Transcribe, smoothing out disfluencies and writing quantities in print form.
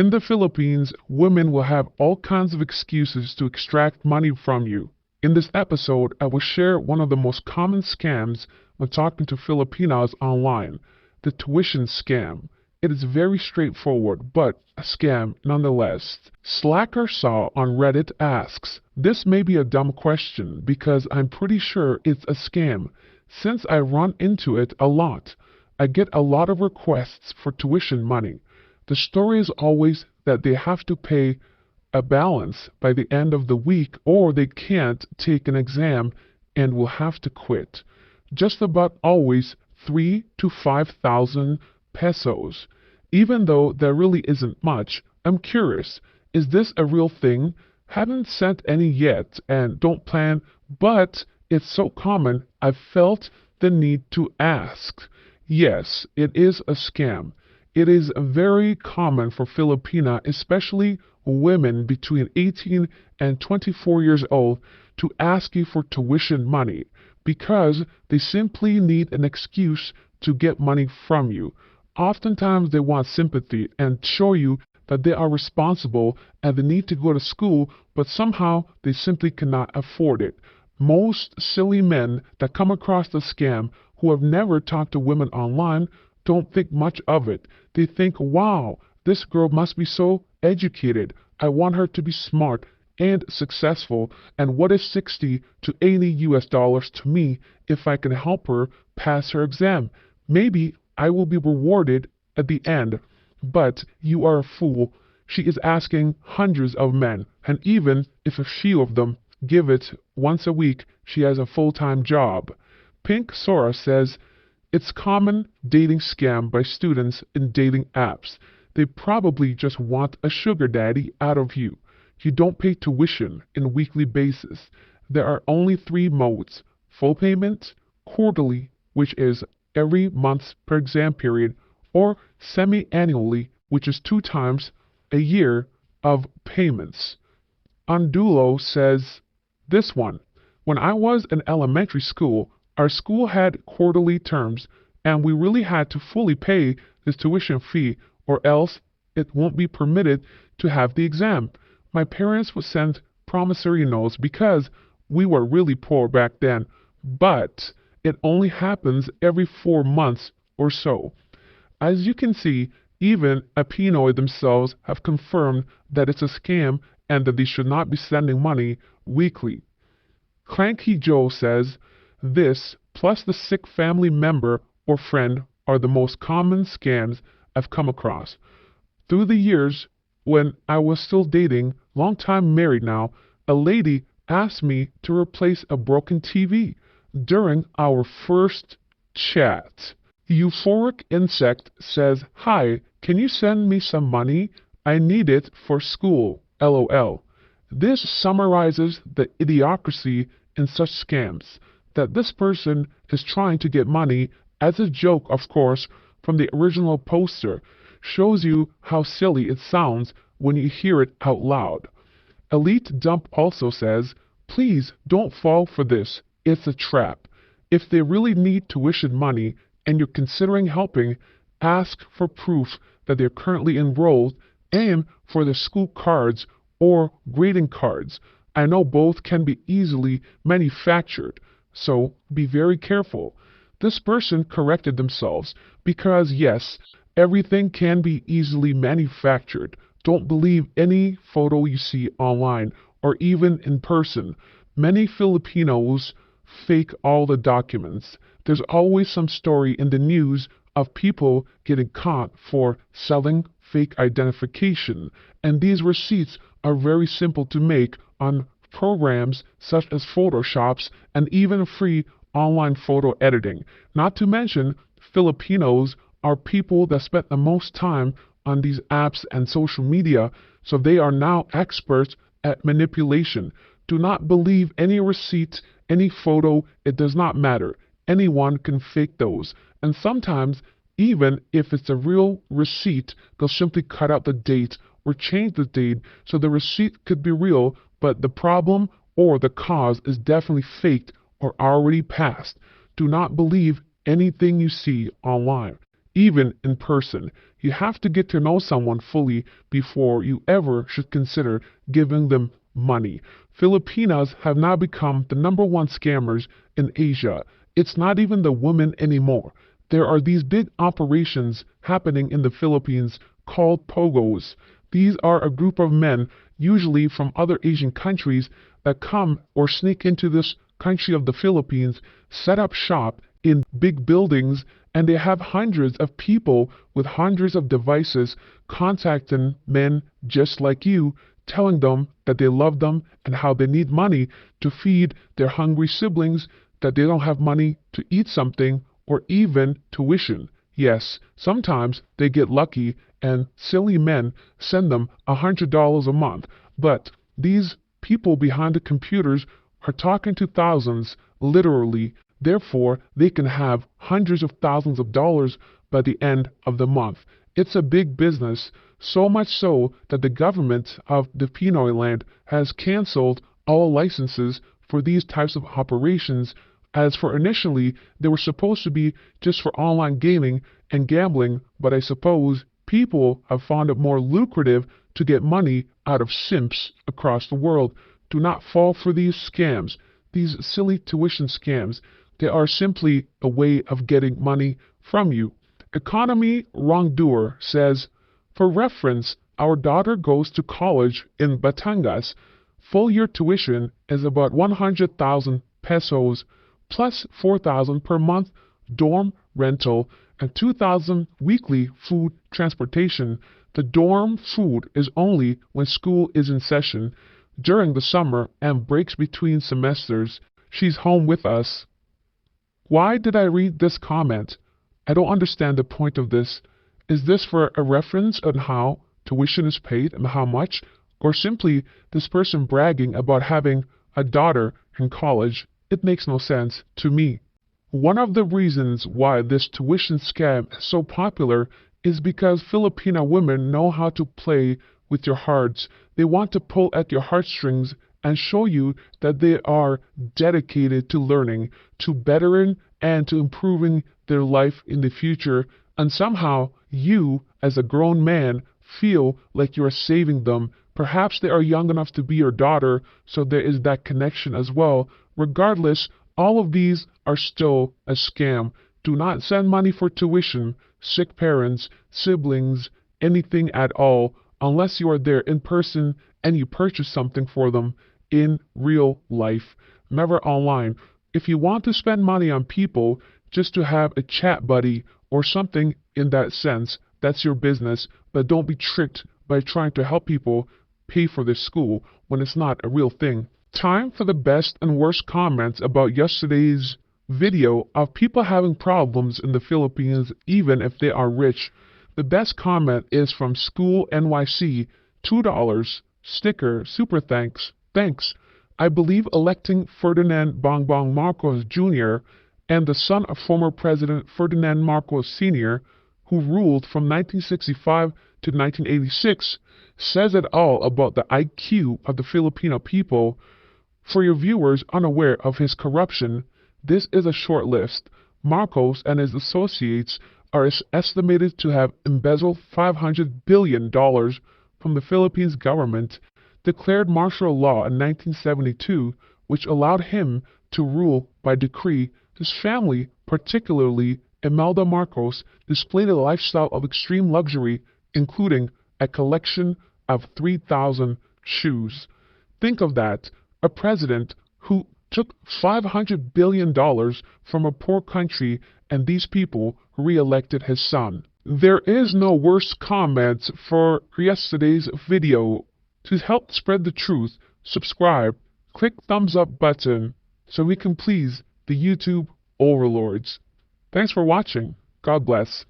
In the Philippines, women will have all kinds of excuses to extract money from you. In this episode, I will share one of the most common scams when talking to Filipinos online, the tuition scam. It is very straightforward, but a scam nonetheless. Slacker Saw on Reddit asks, this may be a dumb question because I'm pretty sure it's a scam, since I run into it a lot. I get a lot of requests for tuition money. The story is always that they have to pay a balance by the end of the week or they can't take an exam and will have to quit. Just about always 3 to 5,000 pesos. Even though there really isn't much, I'm curious, is this a real thing? Haven't sent any yet and don't plan, but it's so common I've felt the need to ask. Yes, it is a scam. It is very common for Filipina, especially women between 18 and 24 years old, to ask you for tuition money because they simply need an excuse to get money from you. Oftentimes they want sympathy and show you that they are responsible and they need to go to school, but somehow they simply cannot afford it. Most silly men that come across the scam who have never talked to women online don't think much of it. They think, wow, this girl must be so educated. I want her to be smart and successful. And what is 60 to 80 US dollars to me if I can help her pass her exam? Maybe I will be rewarded at the end. But you are a fool. She is asking hundreds of men, and even if a few of them give it once a week, she has a full-time job. Pink Sora says, it's common dating scam by students in dating apps. They probably just want a sugar daddy out of you. You don't pay tuition in weekly basis. There are only three modes: full payment, quarterly, which is every month per exam period, or semi-annually, which is 2 times a year of payments. Undulo says, this one. When I was in elementary school, our school had quarterly terms, and we really had to fully pay this tuition fee, or else it won't be permitted to have the exam. My parents would send promissory notes because we were really poor back then, but it only happens every 4 months or so. As you can see, even a Pinoy themselves have confirmed that it's a scam and that they should not be sending money weekly. Cranky Joe says, this plus the sick family member or friend are the most common scams I've come across. Through the years, when I was still dating, long time married now, a lady asked me to replace a broken TV during our first chat. Euphoric Insect says, hi, can you send me some money? I need it for school, LOL. This summarizes the idiocracy in such scams, that this person is trying to get money as a joke, of course, from the original poster. Shows you how silly it sounds when you hear it out loud. Elite Dump also says, please don't fall for this. It's a trap. If they really need tuition money and you're considering helping, ask for proof that they're currently enrolled and for their school cards or grading cards. I know both can be easily manufactured, so be very careful. This person corrected themselves because yes, everything can be easily manufactured. Don't believe any photo you see online or even in person. Many Filipinos fake all the documents. There's always some story in the news of people getting caught for selling fake identification, and these receipts are very simple to make on programs such as Photoshops and even free online photo editing. Not to mention, Filipinos are people that spend the most time on these apps and social media, so they are now experts at manipulation. Do not believe any receipt, any photo, it does not matter. Anyone can fake those. And sometimes, even if it's a real receipt, they'll simply cut out the date or change the date so the receipt could be real, but the problem or the cause is definitely faked or already passed. Do not believe anything you see online. even in person. You have to get to know someone fully before you ever should consider giving them money. Filipinas have now become the #1 scammers in Asia. It's not even the women anymore. There are these big operations happening in the Philippines called pogos. These are a group of men, usually from other Asian countries, that come or sneak into this country of the Philippines, set up shop in big buildings, and they have hundreds of people with hundreds of devices contacting men just like you, telling them that they love them and how they need money to feed their hungry siblings, that they don't have money to eat something or even tuition. Yes, sometimes they get lucky and silly men send them $100 a month, but these people behind the computers are talking to thousands, literally. Therefore, they can have hundreds of thousands of dollars by the end of the month. It's a big business, so much so that the government of the Pinoy land has canceled all licenses for these types of operations. As for initially, they were supposed to be just for online gaming and gambling, but I suppose people have found it more lucrative to get money out of simps across the world. Do not fall for these scams, these silly tuition scams. They are simply a way of getting money from you. Economy Wrongdoer says, for reference, our daughter goes to college in Batangas. Full year tuition is about 100,000 pesos plus 4,000 per month dorm rental and 2,000 weekly food transportation. The dorm food is only when school is in session. During the summer and breaks between semesters, she's home with us. Why did I read this comment? I don't understand the point of this. Is this for a reference on how tuition is paid and how much? Or simply this person bragging about having a daughter in college? It makes no sense to me. One of the reasons why this tuition scam is so popular is because Filipino women know how to play with your hearts. They want to pull at your heartstrings and show you that they are dedicated to learning, to bettering, and to improving their life in the future. And somehow, you, as a grown man, feel like you are saving them. Perhaps they are young enough to be your daughter, so there is that connection as well. Regardless, all of these are still a scam. Do not send money for tuition, sick parents, siblings, anything at all, unless you are there in person and you purchase something for them in real life, never online. If you want to spend money on people just to have a chat buddy or something in that sense, that's your business, but don't be tricked by trying to help people pay for their school when it's not a real thing. Time for the best and worst comments about yesterday's video of people having problems in the Philippines even if they are rich. The best comment is from School NYC, $2, sticker, super thanks, thanks. I believe electing Ferdinand Bongbong Marcos Jr. and the son of former President Ferdinand Marcos Sr., who ruled from 1965 to 1986, says it all about the IQ of the Filipino people. For your viewers unaware of his corruption, this is a short list. Marcos and his associates are estimated to have embezzled $500 billion from the Philippines government, declared martial law in 1972, which allowed him to rule by decree. His family, particularly Imelda Marcos, displayed a lifestyle of extreme luxury, including a collection of 3,000 shoes. Think of that. A president who took $500 billion from a poor country, and these people re-elected his son. There is no worse comment for yesterday's video. To help spread the truth, subscribe, click thumbs up button so we can please the YouTube overlords. Thanks for watching. God bless.